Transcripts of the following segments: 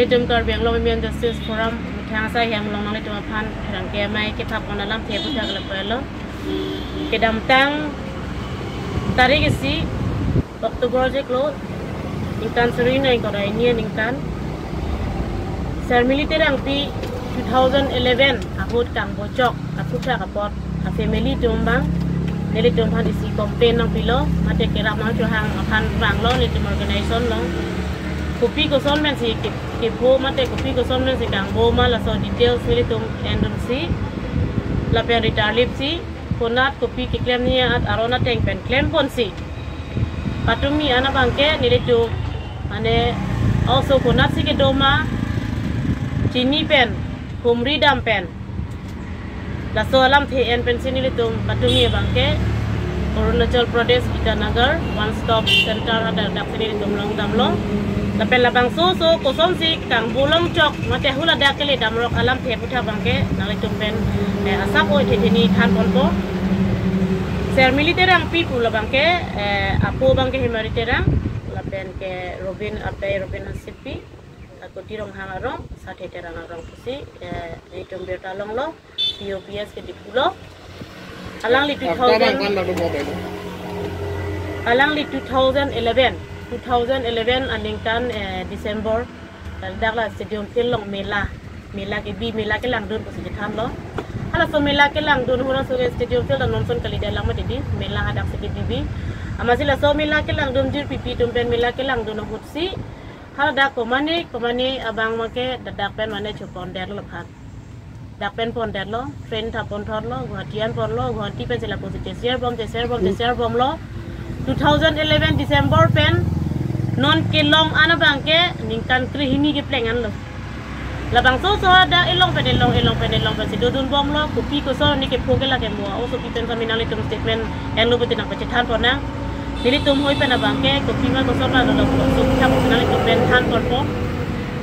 Litum Karbiang Lomian Justice Forum Tang Sai Yang Long Nang Litum Pan Rang Kemai Ke Pap On Alam Te Putak Lepelo Ke Dam Tang Tarik Si Waktu project lo Ingkan Serina Ingkau Rainian Ingkan Ser militer ang pi 2011 Ahud Kang Bocok Aku Cak Kapot A family tumbang Nili tumbang isi komplain ng pilo Mate kira mga chuhang Akan rang lo Litum organization lo Kopi ko son men si Kipo mate kopi ko son men si Kang Boma La so details nili tum endum si Lapian ritarlip si Kunat kopi ki claim niya At arona teng pen claim pon si Patumi anak bangke nili tu Ane also kunat si ke doma Chini pen Kumri dam pen La so alam the en pen sini litum patumi bangke Arunachal Pradesh Itanagar one stop center ada dak sini litum long damlo la pen la bang so kosom si kang bulong chok mate hula dak kele damrok alam the putha bangke na litum pen asap oi theni than ponpo ser militer ang pipu la bangke apo bangke himariterang la pen ke Robin Hasipi aku tirong hangarong sate terang arong pusi litum bertalong lo POPS ke di pulau alang li 2011 andingkan Desember dakla stadium filong mela ke lang dun pusi jathan lo hala so mela ke lang dun hura so stadium fil dan nonton kali dalang mati di mela hadak segi bibi amasila so mela ke lang dun jir pipi tumpen mela ke lang dun hutsi hala dak komani abang make dadak pen mane chupon der lo phat dak pen pon der lo train tha pon thot lo guatian pon lo guati pen sila position share bomb lo 2011 December pen non kilong ana bangke ningkan krihini ke plengan lo labang so da elong pen sidodun bom lo kopi ko so ni ke phogela ke mo o so pen saminali tum statement en lo betin apa cethan pon na nili tum hoi pen bangke kopi ma ko so la lo so tha saminali tum pen than pon po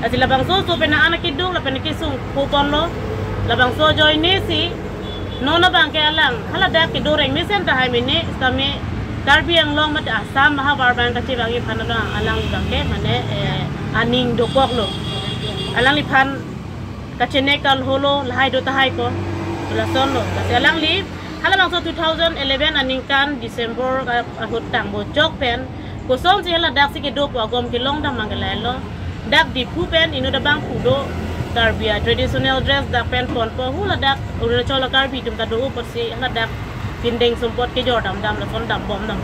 asila bang so pen ana kidung la pen ke sung ko pon lo labang so joy nesi nona bangke alang hala dak ke doreng mesen ta hai mene stame Karbiang long mat asam mahabar bang kachi bangi phanala alang bangke mane aning dokok lo alang li phan kachene kal holo lahai do tahai ko la son lo alang li hala bang so 2011 aning kan December ahut tang bo jok pen ko som si hala dak si ke do po agom ke long dam mangala lo dak di pu pen inu da bang pudo Karbia traditional dress dak pen pon po hula dak ura chola karbi tum ta do persi hala dak pindeng sumpot ke jordam dam la son dam bom lo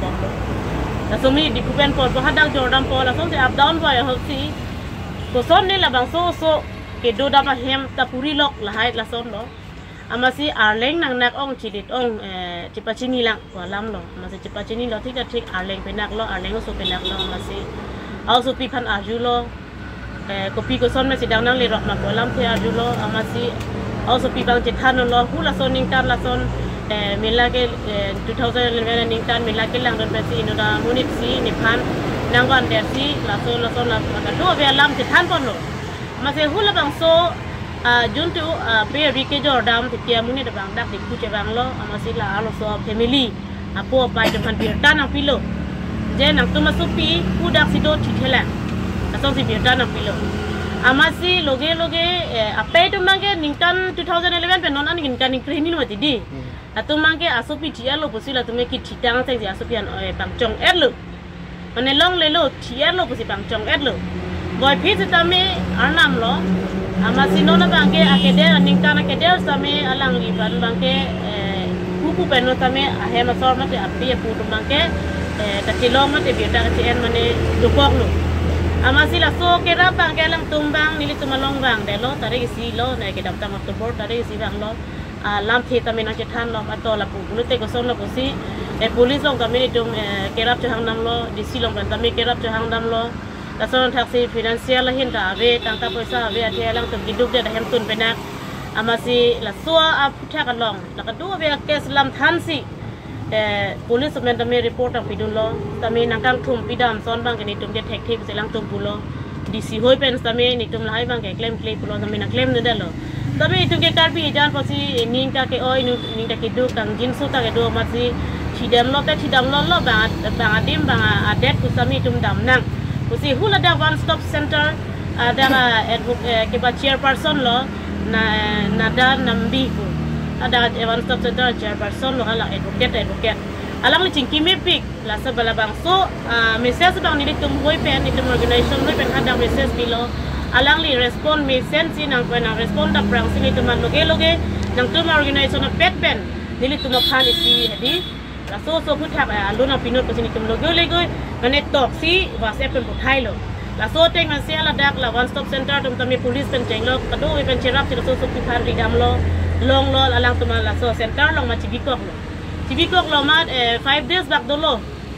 la sumi di pu pen pon po hadak jordam po la son se up down boy hosi ko son ne la bang so ke do dam hem ta puri lok la hai la son lo amasi arleng nang nak ong chidit ong chipachini lang wa lam lo amasi chipachini lo thik arleng penak lo arleng so penak lo amasi also pi phan ajulo kopi ko son me sidang nang le rok na bolam the ajulo amasi also pi bang jethan lo hula son ningkan la son mila ke 2011 ningkan mila ke lang don pesi inoda munit si niphan nangwan der si la son la do be alam jethan pon lo amasi hula bang so juntu be ri ke jordam tikia munit bang dak dik ku che bang lo amasi la alo so family apo pai depan bir tanang pilo je nang tumasupi pudak sido thithela asong si birdan ang pilo amasi loge ape tu mangke ningkan 2011 pe non an ningkan ningkrihini lo tidi atu mangke asopi tia lo posila tu me ki thitang sai si asopi an bangchong erlo mane long le lo tia lo posi bangchong erlo boy phi ta me arnam lo amasi nona bangke akede ningkan akede same alang li ban bangke kuku pe no tame ahe ma sor mate api pu tu mangke ta kilom mate birda ka en mane dukok lo amasi la so ke ra bang ke lang tumbang nili tumalong bang de lo tare si lo na ke dam tam to bor tare si bang lo lam the tamina ke than lo ma to la pu lu te ko son lo ko si police long kami tum ke rap hang nam lo disi long ban tami ke rap hang nam lo la son taxi financial la hin ta ave tang ta paisa ave ate lang tum giduk de hem tun penak amasi la so a putha ka long la ka du ave kes lam than si police men tami report ang pidun lo tami nangkang thum pidam son bang ke ni tum je thek selang tum pulo disi hoi pen tami ni tum lai bang ke claim pulo tami na claim ne dalo tami tum ke karbi jan posi ning ka ke oi ning ta ke du kang jin su ta ke do masi thidam lo bang adim bang adet ku tami tum dam nang posi hula da one stop center ada ke chairperson lo nada nambi ko ada one stop center chairperson lo ala advocate alang licing kimipik la sabala bang so message bang ni tum boy pen itum organization boy pen ada message bilo alang li respond message si nang pen respond da prang sini tuman loge nang tum organization pet pen nili tum phan isi hedi la so puthak aluna pinot pasini tum loge mane tok si whatsapp pen puthai lo la so teng man sia la dak la one stop center tum tami police pen jeng lo kadu pen cherap si so phan ridam lo long lo alang tum la so center long ma cibikok lo cibikok lo mat 5 days back dolo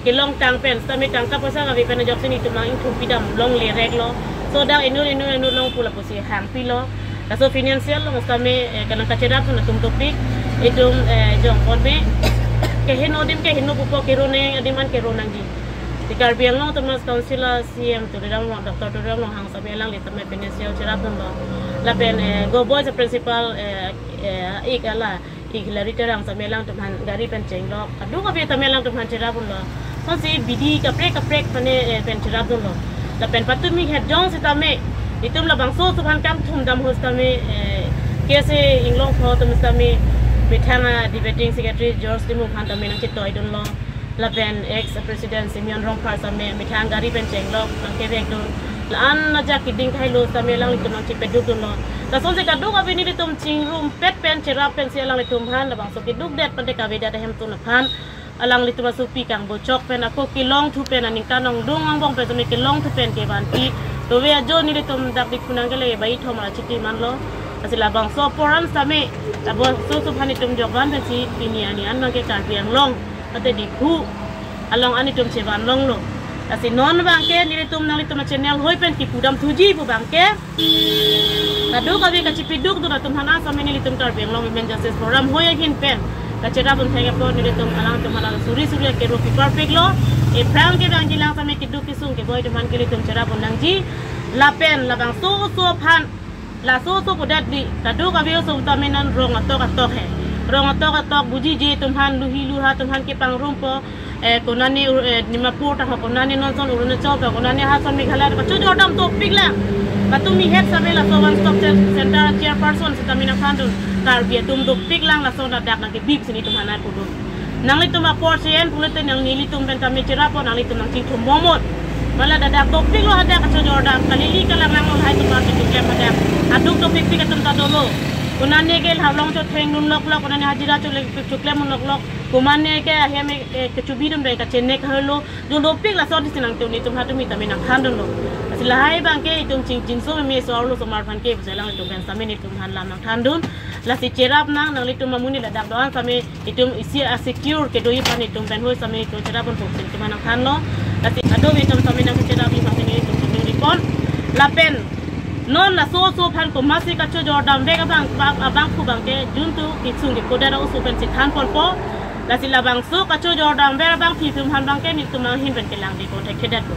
ke long tang pen tami tangkap pasa ngawi pen job sini tum mang tum pidam long le reg lo so dak inu long pula posi hang pilo la so financial lo kami kanang kacerap na tum topik itum jong konbe ke hino pupo kerone adiman keronang di tikar biang long temas councilor CM tu dalam doktor tu dalam hang sabi lang li tamai financial cerap lo la pen go boy the principal ikala ikilari terang sabi lang tuhan gari pen ceng lo adu ka bi tamai lang tuhan cerap lo kon si bidi kaprek pane pen cerap lo la pen patu mi het jong si tamai itum la bangso tuhan kam thum dam hos tamai kese inglong pho tumis tamai Bithanga debating secretary George Timu Khan tamai nang chitoi dun lo la pen ex president Simeon Rongpar samai mithang gari pen ceng lo ke bek dun la an na ja kiding khai lo tamai lang litum nang chipet dun lo la son se ka du ka bini litum ching room pet pen cherap pen se lang litum han la bang so kiduk det pande ka veda da hem tu na phan alang litum su pi kang bo chok pen ako kilong thu pen aning kanong dung ang bong pen tamai kilong thu pen ke ban pi to we ajo ni litum dak dik punang gele bai thoma chiti man lo asila bang so poran same abo so phani tum jokban ta si pini ani an ke kan piang long ate di khu along ani tum cheban long lo asi non bang ke ni tum nang tum channel hoi pen ki pudam thuji bu bang ke adu ka be ka chipiduk du tum hana same ni tum tar piang long men justice program hoi hin pen ka chera bun thega po ni tum alang tum ala suri ke ro perfect lo e prang ke bang jilang same ki du ki sung ke boy tum han ke tum chera bun nang ji la pen la bang so phan la so podat di kadu ka bio so taminan rong atok he rong atok buji je tumhan luhi ha tumhan ke pang rumpo konani nimapur ta konani non son urune chop konani ha son meghala ka chu jodam to pigla katumi het sabela so one stop center chairperson sitamina khandun tar bia tum do piglang la so na dak na ke bib sini tumhan ai pudu nangli tum apor chen pulete nang nili tum ben tami chira po nangli tum nang ting tum momot mala dadak topik lo ada ka jodam kalili kala nang hai tum ma ke kem ada aduk topik pi ka tum ta dolo kunane ke halong cho theng nun lok kunane hajira cho chukle mun lok kumane ke heme ke chubidum be ka chenne ka lo jo topik la so disinang tum ni tum hatu mi taminang khandun lo asila hai bang ke tum ching so me so lo so mar phan ke besalang tum ben samen ni tum han lam nang khandun la si cherap nang nang litum mamuni la dak doan same itum isi secure ke doi pan itum ben hoi same to cherap pun sin tum nang khan lo la si ado itum same nang cherap ni same ni tum ni kon la pen non la so phan ko masi ka cho jordam be ka bang khu bang ke juntu kisung ke kodara usu pen si khan pon po la si la bang so ka cho jordam be bang phi tum han bang ke ni tum hin ben ke lang di ko thek kedat ko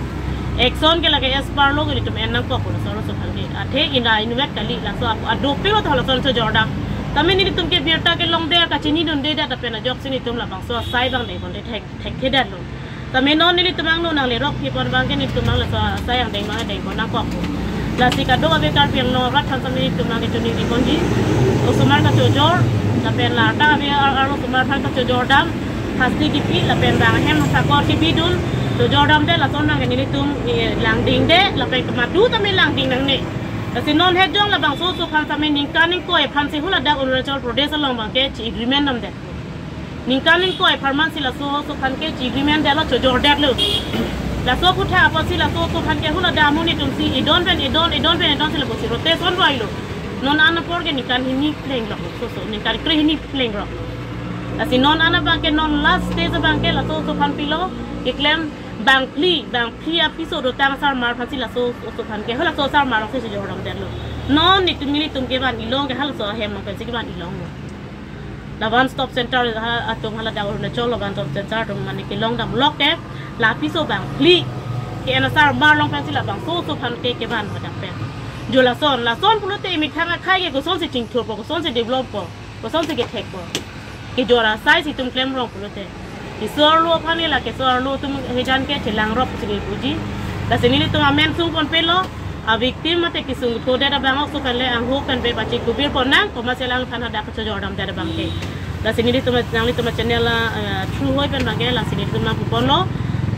Exxon ke lage espar lo ke tum en nang ko ko so phan ke athe ina inuet kali la so ado pe lo thalo so jordam tami ni tum ke birta ke long der ka chini dun de da pena jok sini tum la bang so sai bang de kon de thek kedat lo tami non ni tum ang no nang le rok ki pon bang ke ni tum ang la so sai ang de ma de kon nang ko la si ka do be kar piang no rat than sami tum nang ke tuni ni kon ji o sumar ka chojor la pen la ta be aro sumar than ka chojor dam hasni ki pi la pen bang hem sa ko ki bi dun chojor dam de la son nang ke ni tum lang ding de la pen ka ma du tami lang ding nang ni si non het jong la bang so phan same ning kaning ko e phan si hula da Arunachal Pradesh long bang ke chi agreement nam de ning kaning ko e pharman si la so phan ke chi agreement de la chojor de lo la so putha apa si la so phan ke hula da mu ni tum si I don't si la bo si rotation roi lo non ana por ke ning kan ni playing lo so ning kan kre ni playing ro la si non ana bang ke non last stage bang ke la so phan pilo ke claim bang pli episode do tang sar mar phasi la so phan ke hala so sar mar se jo ram den lo non ni tum ke ban ilong ke hal so hem ma se ke ban ilong lo la one stop center atung hala da Arunachal one stop center tum man ke long dam lock ke la episode bang pli ke ana sar mar long phasi la bang so phan ke ban ma da pe jo la son pulote mi thanga khai ke ko son se ting thor ko son se develop ko son se ke thek ko ke jora sai si tum claim rong pulote isor lo phani la ke sor lo tum hejan ke chilang rop sini puji la sini tum amen sung pon pelo a victim mate kisung ko da bang so kan le ang ho kan be bachi ko bir ponang ko maselang kan ada ko jordam da bangke la sini di tumat nang li tumat channel la true hoi pen bangke la sini tumat pupono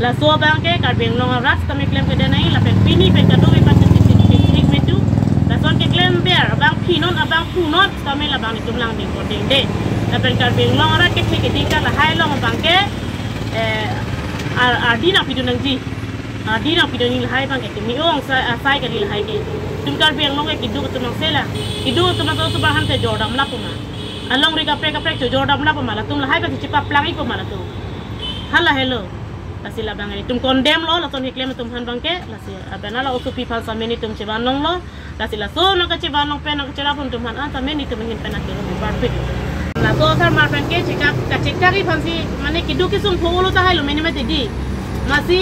la so bangke kar beng long ras kami claim ke denai la pen pini pen kado be pat tik metu la son ke claim ber bang pinon abang punot kami la bang tum lang ding ko ding de la pen kar beng long ras ke tik ding ka la hai long bangke dina pidunang ji dina pidunang hai bangke ni ong sai ka dil hai ke tum kar beng long ke kidu ko tum sela kidu tum so bahan te jordam la puma along ri ka prek jordam la puma la tum la hai ba cipa plangi ko mala tu hala hello lasila bangani tum condemn lo la ton claim tum han bangke lasi abana la oku people sa meni tum cibanong lo lasila so na ka cibanong pe na ka cela pun tum han ta meni tum hin pe na ke ro bar pe la to sar mar bangke cika ka cika ri phansi mane kidu kisum pholo ta hai lo meni mate di masi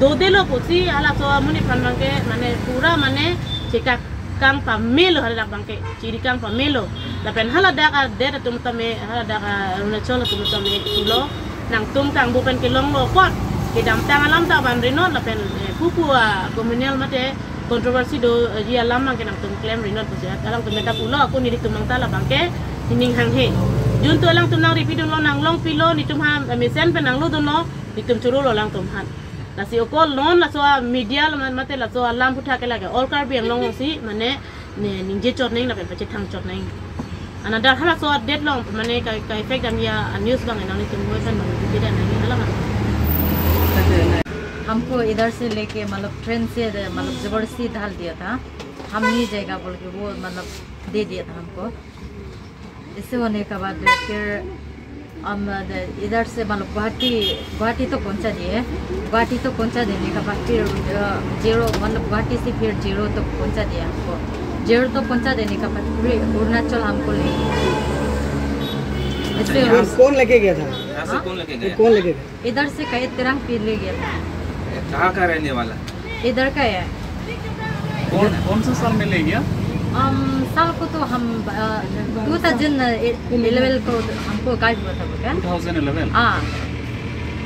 do de lo posi ala so muni phan bangke mane pura mane cika kang pamelo hala bangke ciri kang pamelo la pen hala da ka de tum tame hala da ka runa chola tum tame tulo nang tum tang bu pen ke long lo pot ke dam tang alam ta ban rino la pen pupu komunal mate kontroversi do ji alam mang ke nang tum claim rino tu ya alang tum meta pulo aku ni di tum ta la bangke hining hang he jun tu alang tum nang repeat lo nang long pilo ni tum ham mesen pen nang lo do no di tum churu lo lang tum han la si okol non la so media la mate la so alam putha ke la ke all kar biang long si mane ne ninje chot neng la pen pache thang chot neng another hala so dead long mane ka effect am ya news bang nang ni tum mo san bang di dan nang hala हमको इधर से लेके मतलब ट्रेन से मतलब जबरदस्ती डाल दिया था हम नहीं जाएगा बोल के वो मतलब दे दिया था हमको इससे होने के बाद फिर हम इधर से मतलब गुवाहाटी तो पहुंचा दिए गुवाहाटी तो पहुंचा देने के बाद फिर जीरो मतलब गुवाहाटी से फिर जीरो तो पहुंचा दिया हमको जीरो तो पहुंचा देने के बाद फिर अरुणाचल हमको ले कौन लेके गया था कौन लेके गया इधर से कई तिरंग पे ले गया था कहाँ का रहने वाला इधर का है कौन सा साल में ले गया साल को तो हम 2011 को हमको गाइड हुआ था क्या 2011 हाँ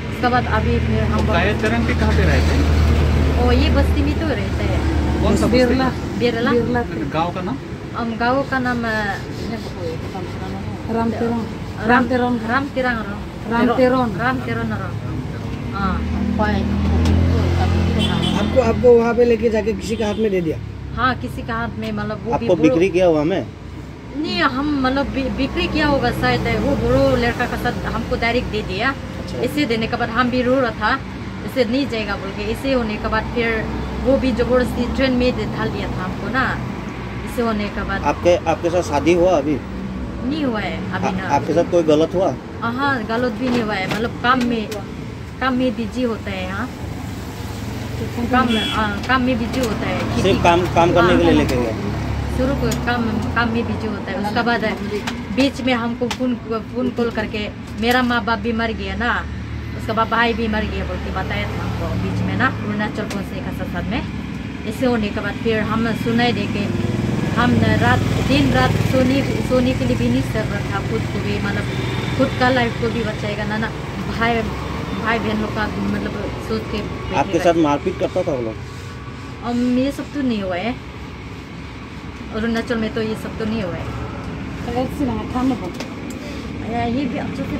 उसके बाद अभी फिर हम तिरंग पे कहाँ पे रहते हैं ओ ये बस्ती में तो रहते हैं कौन सा बिरला गाँव का नाम गाँव का नाम रामतेरन हाँ आपको वहाँ पे लेके जाके किसी के हाथ में दे दिया हाँ किसी का हाथ में मतलब वो आपको बिक्री किया हुआ में नहीं हम मतलब बिक्री किया होगा शायद वो बुरो लड़का का साथ हमको डायरेक्ट दे दिया इसे देने के बाद हम भी रो रहा था इसे नहीं जाएगा बोल के इसे होने के बाद फिर वो भी जबरदस्ती ट्रेन में ढाल दिया था हमको ना इसे होने के बाद आपके साथ शादी हुआ अभी नहीं हुआ है अभी ना आपके साथ कोई गलत हुआ हाँ गलत भी नहीं हुआ है मतलब काम में बिजी होता है यहाँ काम में बिजी होता है सिर्फ काम करने के लिए लेके गया शुरू को काम में बिजी होता है उसके बाद बीच में हमको फोन कॉल करके मेरा माँ बाप भी मर गया ना उसका बाद भाई भी मर गया बोल के बताया था हमको बीच में ना अरुणाचल पहुँचने का साथ में ऐसे होने के बाद फिर हम सुनाई दे के हम दिन रात सोने के लिए भी नहीं कर रहा था खुद को भी मतलब खुद का लाइफ को भी बचाएगा ना भाई बहन लोग का मतलब सोच के आपके साथ मारपीट करता था वो लोग ये सब तो नहीं हुआ है अरुणाचल में तो ये सब तो नहीं हुआ है ये भी अच्छे से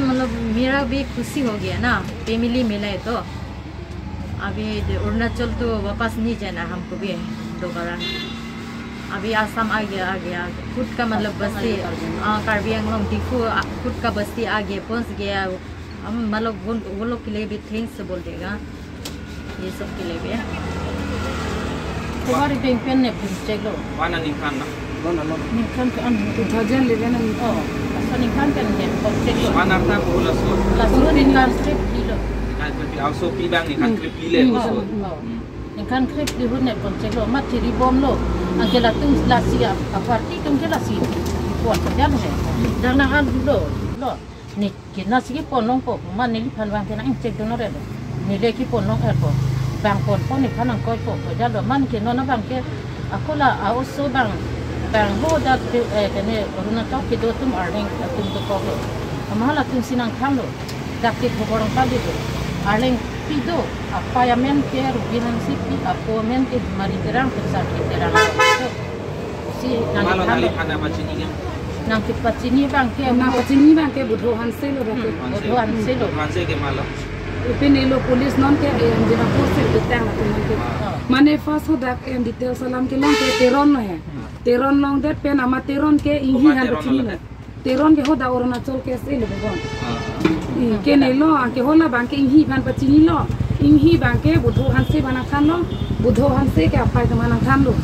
मतलब मेरा भी खुशी हो गया ना फैमिली मिला है तो अभी अरुणाचल तो वापस नहीं जाना हमको भी दोबारा अभी आसाम आ गया खुद का मतलब बस्ती कार्बी आंगलोंग दिखू खुद का बस्ती आ गया पहुँच गया हम मतलब वो लोग के लिए भी थैंक्स बोल देगा ये सब के लिए भी तुम्हारी बैंक पेन ने चेक लो वाना निकाल ना निकाल के अन 2011 में असो निकाल के ने चेक लो वाना था बोला सो la suruh nikan strip kilo निकाल के आओ सो पी बैंग निकाल के पी ले सो nikan krip di hunet kon cek lo mat tiri bom lo angela tung la sia aparti tung ke la si kuat kerja lo dan nangan dulu lo ni kina sigi ponong po man ni pan wang kena cek dono re ni le ki ponong erpo bang pon ni kan ang koi po ja lo man kino na bang ke aku la au so bang ho da kene runa tok ki do tum arling tum to ko lo amahala tum sinang tham lo dak ki borong pa di arling pido apa ya men ke rubihan sipi apa men ke mari terang tersakit terang si Malo nang nalip hana macam ni kan? nang kipat sini bang ke Nang pacini bang ke budho hansel lo bang. Butuhan silo. Hanse ke malo. Pinelo polis non ke yang jena kursi betang aku nanti. Mane fas ho dak yang detail salam ke long ke teron no hai. Teron long det pen ama teron ke inhi han pacini no. Teron ke ho da Arunachal ke se lo bon. Ke nelo ke hola bang ke inhi han pacini lo. Inhi bang ke budho hanse bana khan lo. Budho hanse ke apa ke mana khan lo.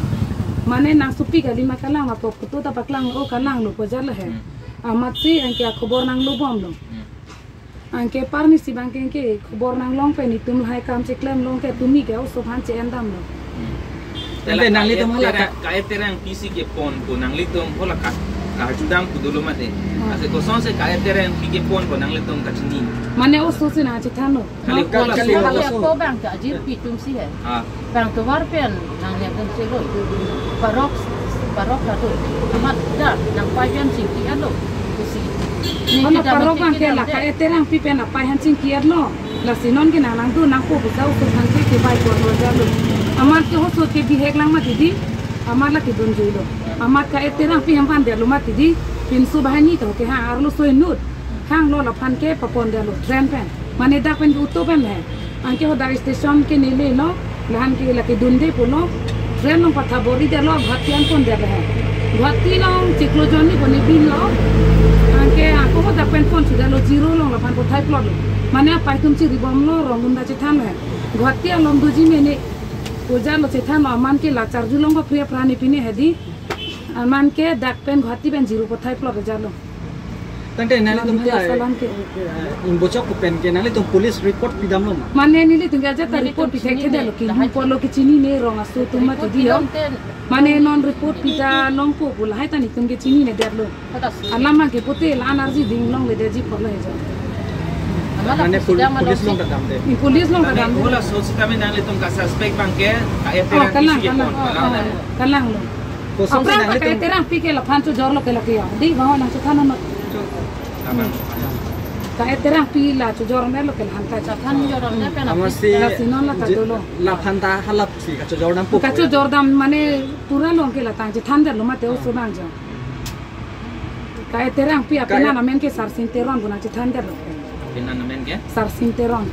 Mane nang supi kali makalang apa putu ta paklang o kalang lo pojal hai. Amat si angke khobor nang lo bom lo. Angke parmisi bangke angke khobor nang long pe ni tum hai kam che claim long ke tumi ke o sobhan che endam lo. Tapi nang litum hola kaya terang PC ke pon ko nang litum hola ka judam ku dulu mate. Ase kosong se kaya terang PC ke pon ko nang litum kacini. Mane o so se na che thano. Kali ko Kali ko bang ka ajir pitum si hai. Ah. Bang tu war pen nang liap dan selo. Barok tu. Amat dah nang payan singki alo. Kusi. Hola parok angke la kaya terang pi pen apa han sing kiat lo. La sinon ke nang du nang ko busau sobhan ke bai ko lo jalo. Amat ke ho so ke bihek lang ma didi. Amat la ke don joilo. Amat kaya terang pi ham pan de lo ma didi. Pin subhani to ke ha arlo so nut. Khang lo la pan ke papon de lo tren pen. Mane dak pen uto pen hai. Angke ho dari station ke nile lo. Lahan ke la ke dunde pulo. Tren lo patha bori de lo bhatian pon de hai. Bhati lo ciklo joni poni bin lo. Angke aku ho dak pen pon sudah lo zero lo la pan ko thai plot lo. Mane apa tum ci ribom lo rongunda che tham hai. Bhati lo duji mene Puja lo che tham aman ke la charju lo priya prani pine hedi. Aman ke dak pen bhati pen zero ko thai plot jalo. Tante nali tum ke salam ke bocok ku pen ke nali tum police report pidam lo ma. mane nili tunga jata report pite ke dalo ki polo ki chini ne ronga so tuma ti dio mane non report pita long po bula hai tani tunge chini ne dalo alama ke pote la energy ding long le deji polo he ja Mane police lo kadam de. ni police long kadam Hola sosi kami nang litum ka suspect bang ke kaya terang PC ke pon. kalang lo Kosong se apra nali ka tum terang pi ke la phancho jor lo ke la ke ya di bawa na chana no ka terang pi la jor me lo ke han ka cha Kan joran ne pen amar si la sinon la ka dolo la phanta halap si ka jordan pu. kacho jordam mane pura long ke la tang je than lo mate o so bang ja ka terang pi apena na men ke sar sin teron buna je than lo Pinan namen ke? sar sin teron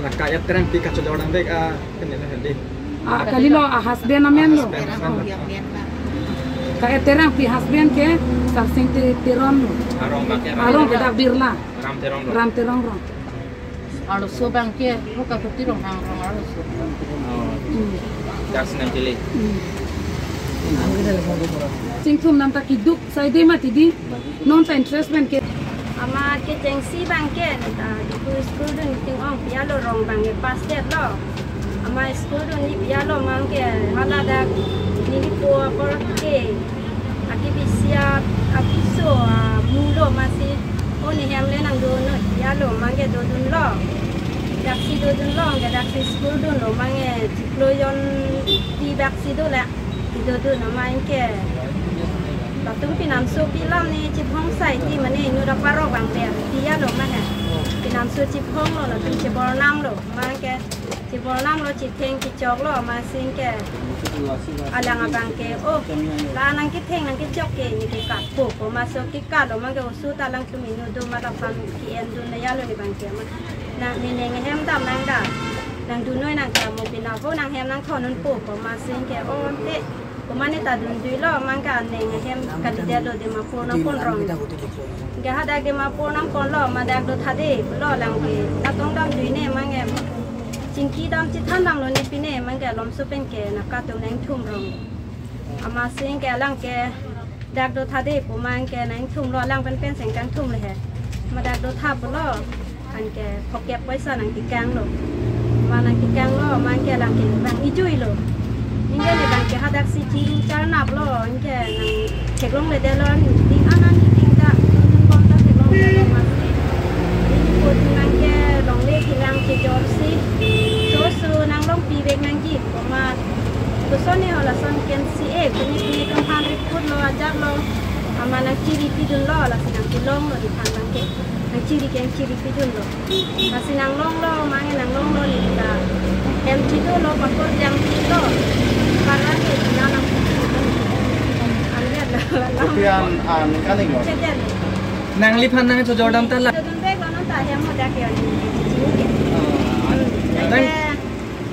La kaya terang pi ka jordan de a kene le hedi. kali lo a hasben na men lo ka terang pi hasben ke sar sin teron lo Arong bang ke? arong ke dak birla Ram terong lo. ram terong ro alo so bang ke ho ka peti rong hang rong alo so. Dak sinang tele. singthum nam ta ki duk sai de ma ti di non sa interest ben ke ama ke jengsi bangke di school dun ting ong pialo rong bangke pastet lo ama school dun ni pialo mangke halada ni po por ke akibisia akiso mulo masih oni hem le nang do no pialo mangke do dun lo daksi do dun lo ke daksi school dun lo mangke diployon di daksi do la di do dun no mangke Lalu pinam su pilam ni cipong sai di mana ini udah parok bang dia dia lo mana pinam su cipong lo lalu cipol nang lo mana ke cipol nang lo cipeng cicok lo masing ke alang abang ke oh lah nang kiteng nang kicok ke ni ke kapo ko masuk ke kalo mana ke usu talang tu minu do mana pan ki endu na ya lo ni bang ke mana na ni neng hem tam nang da nang du noi nang ka mo pinam po nang hem nang thonun po ko masing ke oh te Kumane tadun duilo mangka neng hem kalidelo de mapurna kon rong. Gahada ge mapurna kon lo madak do thade lo lang ge tatong dam duine mange cingki dam chithan dam lo ni pine mange lom supen ke nakato neng thum rong. Ama sing ke lang ke dak do thade pu mangke neng thum lo lang pen seng kang thum le he. Madak do tha pu lo an ke phokep paisa nang ki kang lo. Mana ki kang lo mangke lang ke bang ijui lo. Hingga ni bangke hadak si ciru cara nap lo, hingga nang ceklong le delon di anan di tingkat kon tak ceklong le masih. Ini pun bangke long le kilang cejor si, so nang long piwek nang jip, komat. Tuson ni hola son ken si kini kampan riput lo ajar lo, ama nang ciri pidun lo lah sinang kilong lo di pan bangke. ciri pidun lo masih nang long lo mangi nang long lo ni kita em cido lo pakor yang cido karena ke nang aliat lah Kepian kan ini. ceder Nang lipan nang Jordan tan lah. dudun bek lo nang yang mau dak ya ni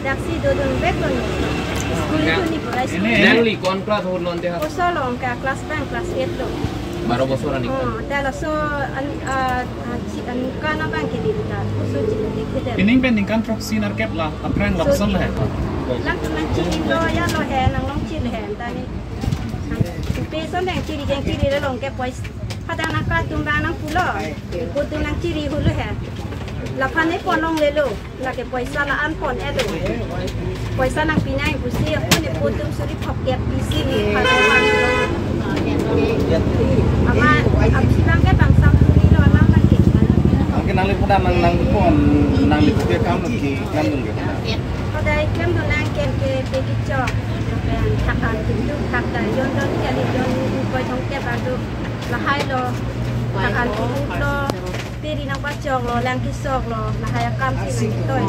dak si dudun bek lo ni school itu ni pula school Nangli kon kelas hulon dia Oso lo ke kelas 8 lo baru bosoran ikut. Dala so an kana bang ke dita so ci ke Pining pending kan proxy narket lah, aprang lapsan lah. lang lang ci lo ya lo he nang long ci le he ta ni pe so nang ci ri jeng ci ri lo ke pois pada nak ka tum ba nang pulo ko tu nang ci ri hu le he la phane pon long le lo la ke pois la an pon e do pois nang pinai bu si ko ni po tu so ri phok ke pi si ni pada man ama ab silang ke bang sam ni lo lang nang ke Mungkin nang lipat nang pon nang lipat dia kamu ki kan dulu gitu. pada kem do nang ken ke pe ki cho ben takan tu tak da yon don ke li yon ko thong ke ba do la hai lo takan tu lo pe ri nang ba chok lo lang ki sok lo la hai kam si nang toi